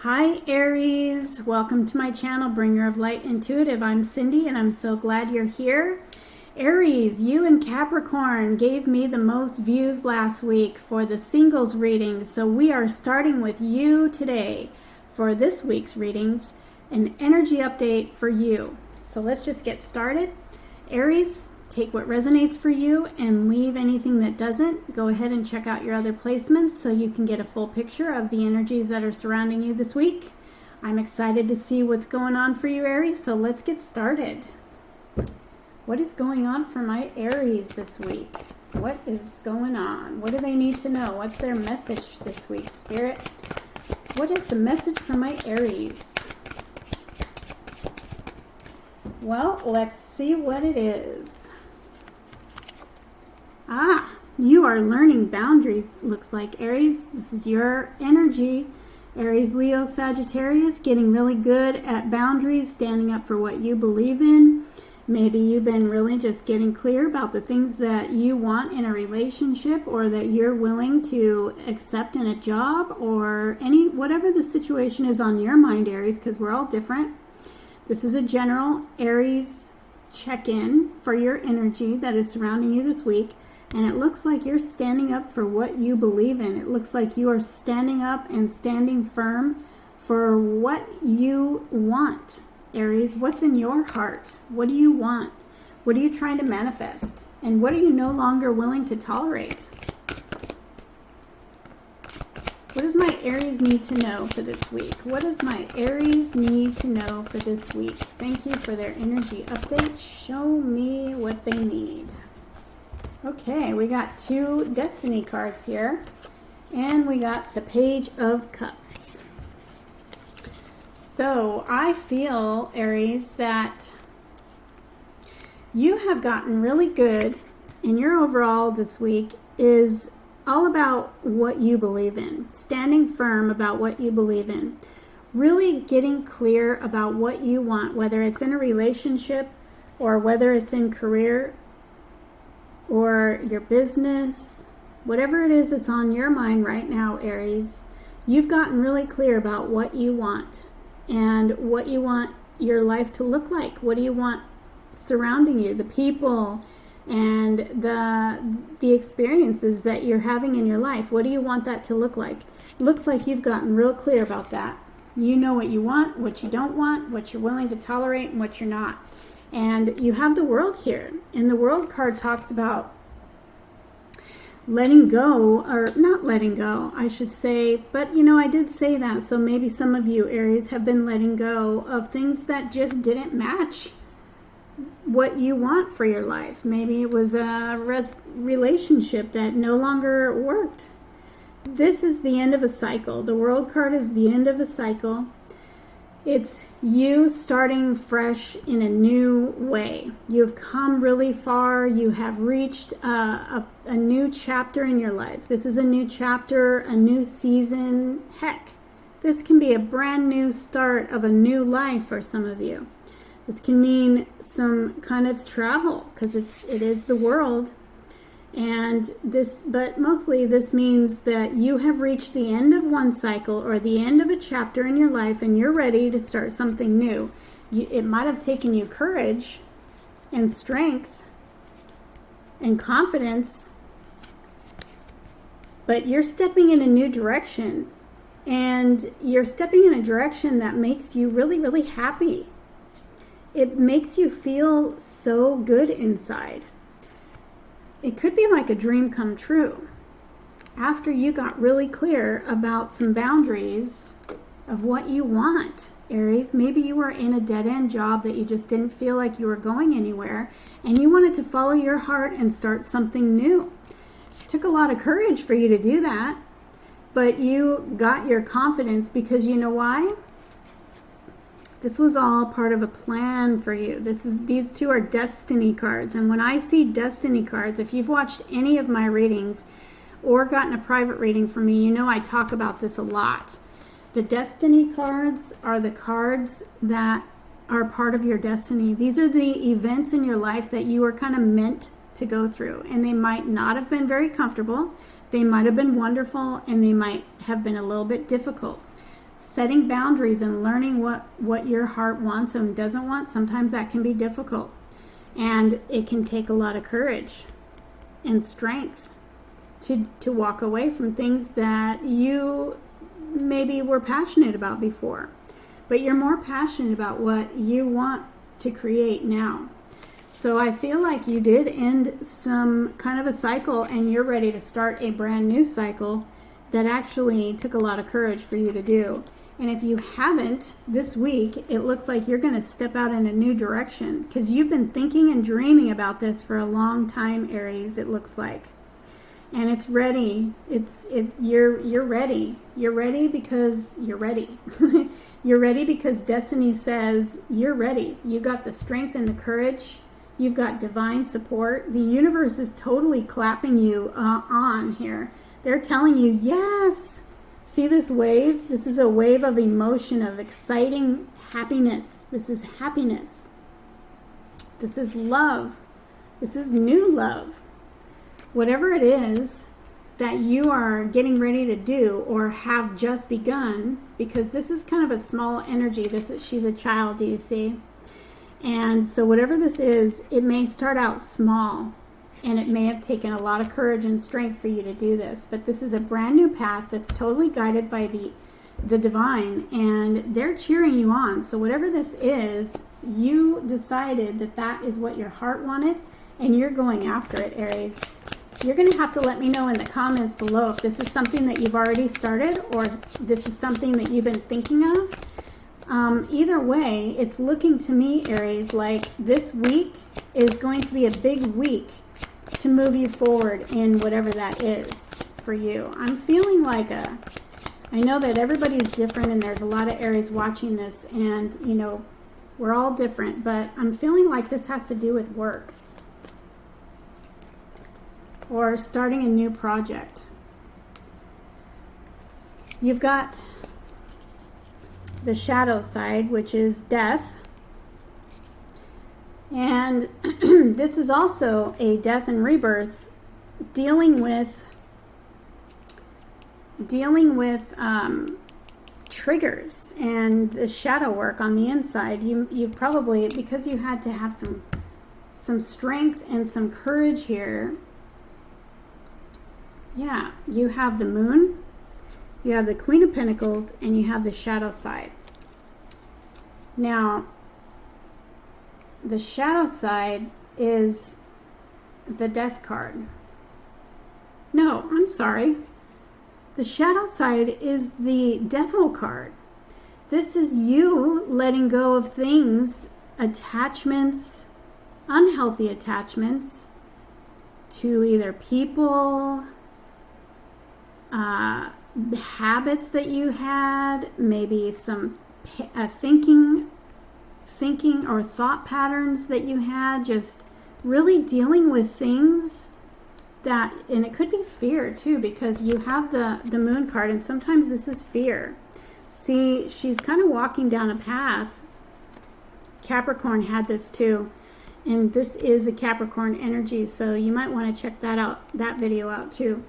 Hi Aries, welcome to my channel, Bringer of Light Intuitive. I'm Cindy and I'm so glad you're here. Aries, you and Capricorn gave me the most views last week for the singles reading, so we are starting with you today for this week's readings, an energy update for you. So let's just get started. Aries, take what resonates for you and leave anything that doesn't. Go ahead and check out your other placements so you can get a full picture of the energies that are surrounding you this week. I'm excited to see what's going on for you, Aries, so let's get started. What is going on for my Aries this week? What is going on? What do they need to know? What's their message this week, Spirit? What is the message for my Aries? Well, let's see what it is. You are learning boundaries, looks like, Aries. This is your energy. Aries, Leo, Sagittarius, getting really good at boundaries, standing up for what you believe in. Maybe you've been really just getting clear about the things that you want in a relationship or that you're willing to accept in a job or whatever the situation is on your mind, Aries, because we're all different. This is a general Aries check-in for your energy that is surrounding you this week. And it looks like you're standing up for what you believe in. It looks like you are standing up and standing firm for what you want. Aries, what's in your heart? What do you want? What are you trying to manifest? And what are you no longer willing to tolerate? What does my Aries need to know for this week? What does my Aries need to know for this week? Thank you for their energy update. Show me what they need. Okay, we got 2 Destiny cards here, and we got the Page of Cups. So I feel, Aries, that you have gotten really good, and your overall this week is all about what you believe in, standing firm about what you believe in, really getting clear about what you want, whether it's in a relationship or whether it's in career or your business, whatever it is that's on your mind right now, Aries. You've gotten really clear about what you want and what you want your life to look like. What do you want surrounding you, the people and the experiences that you're having in your life? What do you want that to look like? Looks like you've gotten real clear about that. You know what you want, what you don't want, what you're willing to tolerate, and what you're not. And you have the World here. And the World card talks about letting go, or not letting go, I should say. But, I did say that. So maybe some of you, Aries, have been letting go of things that just didn't match what you want for your life. Maybe it was a relationship that no longer worked. This is the end of a cycle. The World card is the end of a cycle. It's you starting fresh in a new way. You've come really far. You have reached a new chapter in your life. This is a new chapter, a new season. Heck, this can be a brand new start of a new life for some of you. This can mean some kind of travel because it is the World. But mostly this means that you have reached the end of one cycle or the end of a chapter in your life and you're ready to start something new. It might have taken you courage and strength and confidence, but you're stepping in a new direction, and you're stepping in a direction that makes you really, really happy. It makes you feel so good inside. It could be like a dream come true. After you got really clear about some boundaries of what you want, Aries, maybe you were in a dead-end job that you just didn't feel like you were going anywhere, and you wanted to follow your heart and start something new. It took a lot of courage for you to do that, but you got your confidence because you know why? This was all part of a plan for you. These 2 are Destiny cards. And when I see Destiny cards, if you've watched any of my readings or gotten a private reading from me, you know I talk about this a lot. The Destiny cards are the cards that are part of your destiny. These are the events in your life that you are kind of meant to go through. And they might not have been very comfortable. They might have been wonderful, and they might have been a little bit difficult. Setting boundaries and learning what your heart wants and doesn't want, sometimes that can be difficult. And it can take a lot of courage and strength to walk away from things that you maybe were passionate about before. But you're more passionate about what you want to create now. So I feel like you did end some kind of a cycle and you're ready to start a brand new cycle that actually took a lot of courage for you to do. And if you haven't this week, it looks like you're going to step out in a new direction because you've been thinking and dreaming about this for a long time, Aries, it looks like. And it's ready. You're ready. You're ready because you're ready. You're ready because destiny says you're ready. You got the strength and the courage. You've got divine support. The universe is totally clapping you on here. They're telling you, yes. See this wave? This is a wave of emotion, of exciting happiness. This is happiness. This is love. This is new love. Whatever it is that you are getting ready to do or have just begun, because this is kind of a small energy. She's a child, do you see? And so whatever this is, it may start out small, and it may have taken a lot of courage and strength for you to do this. But this is a brand new path that's totally guided by the divine, and they're cheering you on. So whatever this is, you decided that is what your heart wanted, and you're going after it, Aries. You're going to have to let me know in the comments below if this is something that you've already started or this is something that you've been thinking of. Either way, it's looking to me, Aries, like this week is going to be a big week to move you forward in whatever that is for you. I'm feeling like I know that everybody's different and there's a lot of Aries watching this and, you know, we're all different, but I'm feeling like this has to do with work or starting a new project. You've got the shadow side, which is death. And this is also a death and rebirth, dealing with triggers and the shadow work on the inside. You probably, because you had to have some strength and some courage here. Yeah, you have the moon, you have the Queen of Pentacles, and you have the shadow side. Now, the shadow side is the death card. No, I'm sorry. The shadow side is the devil card. This is you letting go of things, attachments, unhealthy attachments to either people, habits that you had, maybe some thinking or thought patterns that you had, just really dealing with things that, and it could be fear too, because you have the moon card, and sometimes this is fear. See, she's kind of walking down a path. Capricorn had this too, and this is a Capricorn energy, so you might want to check that video out too.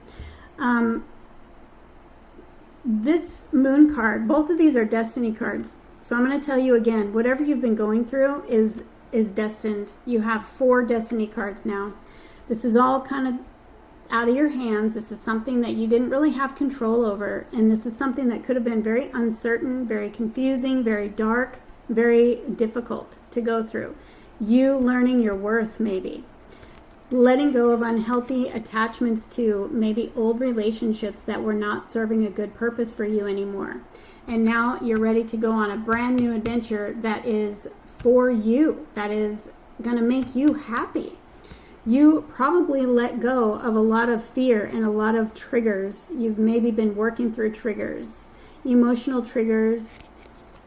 This moon card, both of these are destiny cards. So I'm going to tell you again, whatever you've been going through is destined. You have 4 destiny cards now. This is all kind of out of your hands. This is something that you didn't really have control over. And this is something that could have been very uncertain, very confusing, very dark, very difficult to go through. You learning your worth, maybe. Letting go of unhealthy attachments to maybe old relationships that were not serving a good purpose for you anymore. And now you're ready to go on a brand new adventure that is for you, that is going to make you happy. You probably let go of a lot of fear and a lot of triggers. You've maybe been working through triggers, emotional triggers,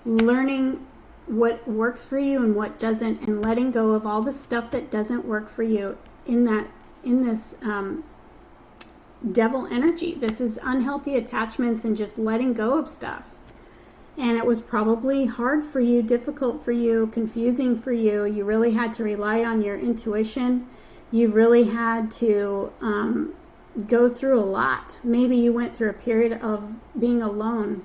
learning what works for you and what doesn't, and letting go of all the stuff that doesn't work for you in this devil energy. This is unhealthy attachments and just letting go of stuff. And it was probably hard for you, difficult for you, confusing for you. You really had to rely on your intuition. You really had to go through a lot. Maybe you went through a period of being alone.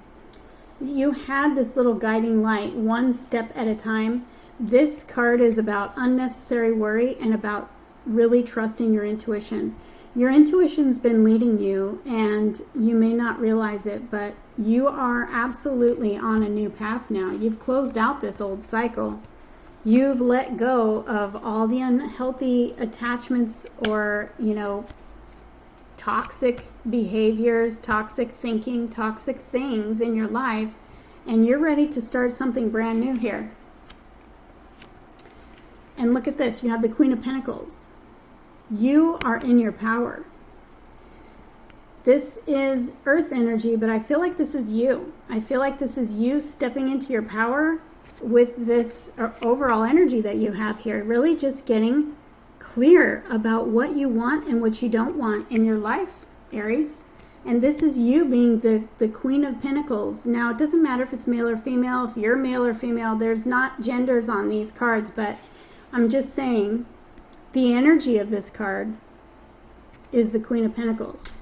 You had this little guiding light, one step at a time. This card is about unnecessary worry and about really trusting your intuition. Your intuition's been leading you, and you may not realize it, but you are absolutely on a new path now. You've closed out this old cycle. You've let go of all the unhealthy attachments or, toxic behaviors, toxic thinking, toxic things in your life, and you're ready to start something brand new here. And look at this. You have the Queen of Pentacles. You are in your power. This is earth energy, but I feel like this is you. I feel like this is you stepping into your power with this overall energy that you have here. Really just getting clear about what you want and what you don't want in your life, Aries. And this is you being the Queen of Pentacles. Now, it doesn't matter if it's male or female. If you're male or female, there's not genders on these cards, but I'm just saying the energy of this card is the Queen of Pentacles.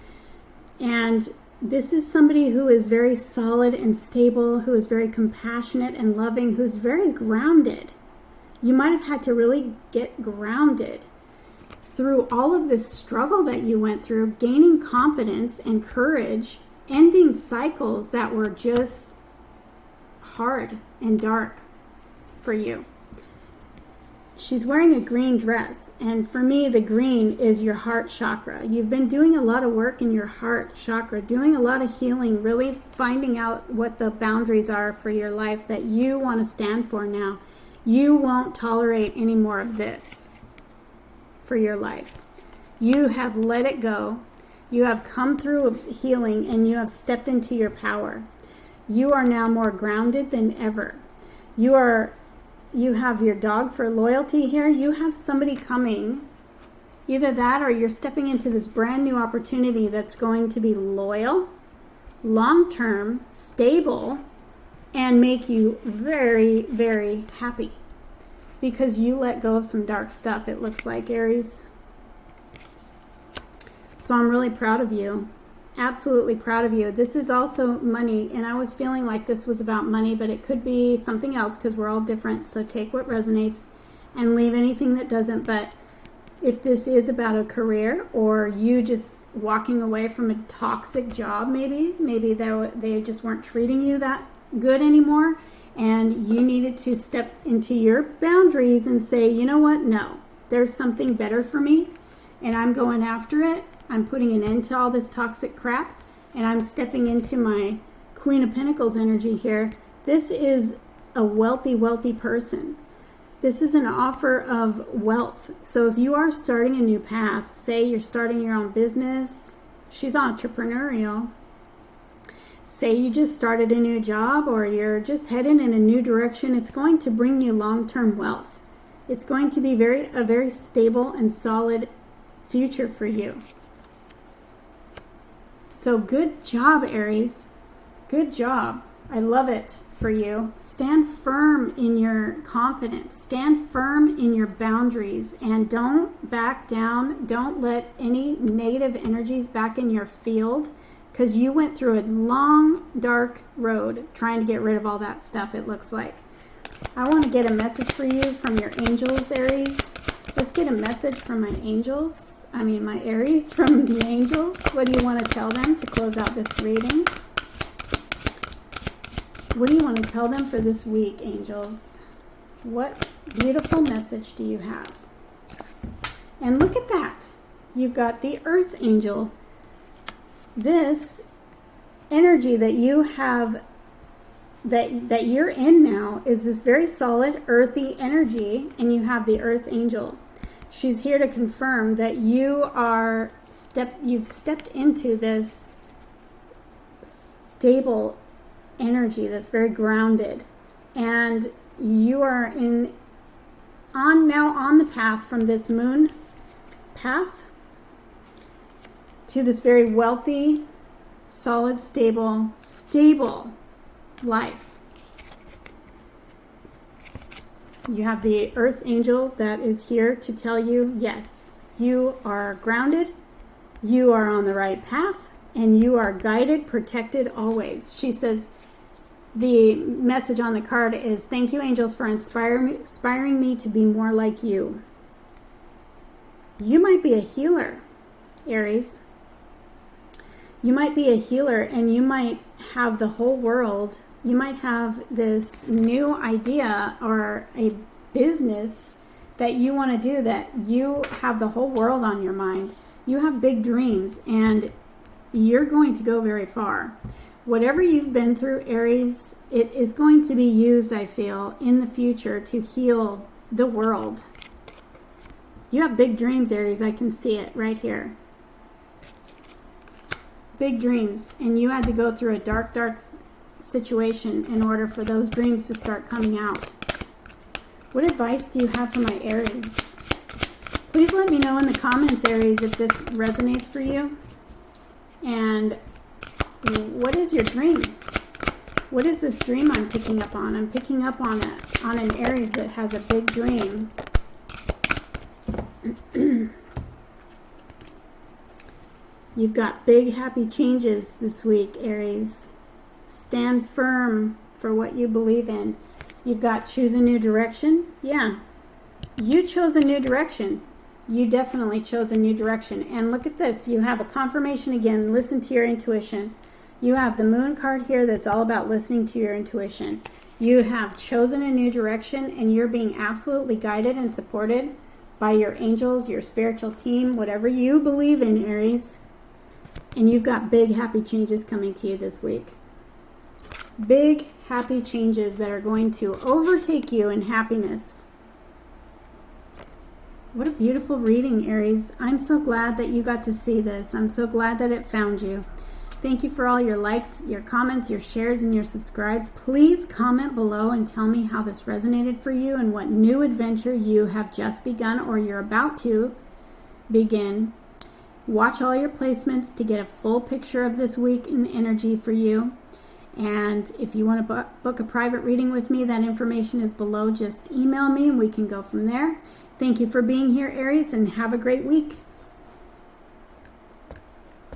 And this is somebody who is very solid and stable, who is very compassionate and loving, who's very grounded. You might have had to really get grounded through all of this struggle that you went through, gaining confidence and courage, ending cycles that were just hard and dark for you. She's wearing a green dress, and for me, the green is your heart chakra. You've been doing a lot of work in your heart chakra, doing a lot of healing, really finding out what the boundaries are for your life that you want to stand for now. You won't tolerate any more of this for your life. You have let it go. You have come through healing, and you have stepped into your power. You are now more grounded than ever. You have your dog for loyalty here. You have somebody coming. Either that or you're stepping into this brand new opportunity that's going to be loyal, long-term, stable, and make you very, very happy. Because you let go of some dark stuff, it looks like, Aries. So I'm really proud of you. Absolutely proud of you. This is also money, and I was feeling like this was about money, but it could be something else because we're all different. So take what resonates and leave anything that doesn't. But if this is about a career, or you just walking away from a toxic job, maybe they just weren't treating you that good anymore, and you needed to step into your boundaries and say, you know what, no, there's something better for me, and I'm going after it. I'm putting an end to all this toxic crap, and I'm stepping into my Queen of Pentacles energy here. This is a wealthy, wealthy person. This is an offer of wealth. So if you are starting a new path, say you're starting your own business, she's entrepreneurial. Say you just started a new job, or you're just heading in a new direction, it's going to bring you long-term wealth. It's going to be a very stable and solid future for you. So good job, Aries. Good job. I love it for you. Stand firm in your confidence. Stand firm in your boundaries, and don't back down. Don't let any negative energies back in your field, because you went through a long, dark road trying to get rid of all that stuff, it looks like. I want to get a message for you from your angels, Aries. Let's get a message from my angels. My Aries, from the angels. What do you want to tell them to close out this reading? What do you want to tell them for this week, angels? What beautiful message do you have? And look at that. You've got the Earth Angel. This energy that you have, that you're in now, is this very solid, earthy energy, and you have the Earth Angel. She's here to confirm that you've stepped into this stable energy that's very grounded, and you are now on the path from this moon path to this very wealthy, solid, stable life. You have the Earth Angel that is here to tell you, yes, you are grounded, you are on the right path, and you are guided, protected always. She says, The message on the card is, thank you, angels, for inspiring me to be more like you. You might be a healer, Aries. You might be a healer, and you might have the whole world. You might have this new idea or a business that you want to do, that you have the whole world on your mind. You have big dreams, and you're going to go very far. Whatever you've been through, Aries, it is going to be used, I feel, in the future to heal the world. You have big dreams, Aries. I can see it right here. Big dreams. And you had to go through a dark, dark situation in order for those dreams to start coming out. What advice do you have for my Aries? Please let me know in the comments, Aries, if this resonates for you. And what is your dream? What is this dream I'm picking up on? I'm picking up on an Aries that has a big dream. You've got big, happy changes this week, Aries. Stand firm for what you believe in. You've got choose a new direction. Yeah, you chose a new direction. You definitely chose a new direction. And look at this. You have a confirmation again. Listen to your intuition. You have the moon card here that's all about listening to your intuition. You have chosen a new direction, and you're being absolutely guided and supported by your angels, your spiritual team, whatever you believe in, Aries. And you've got big, happy changes coming to you this week. Big, happy changes that are going to overtake you in happiness. What a beautiful reading, Aries. I'm so glad that you got to see this. I'm so glad that it found you. Thank you for all your likes, your comments, your shares, and your subscribes. Please comment below and tell me how this resonated for you and what new adventure you have just begun or you're about to begin. Watch all your placements to get a full picture of this week in energy for you. And if you want to book a private reading with me, that information is below. Just email me and we can go from there. Thank you for being here, Aries, and have a great week.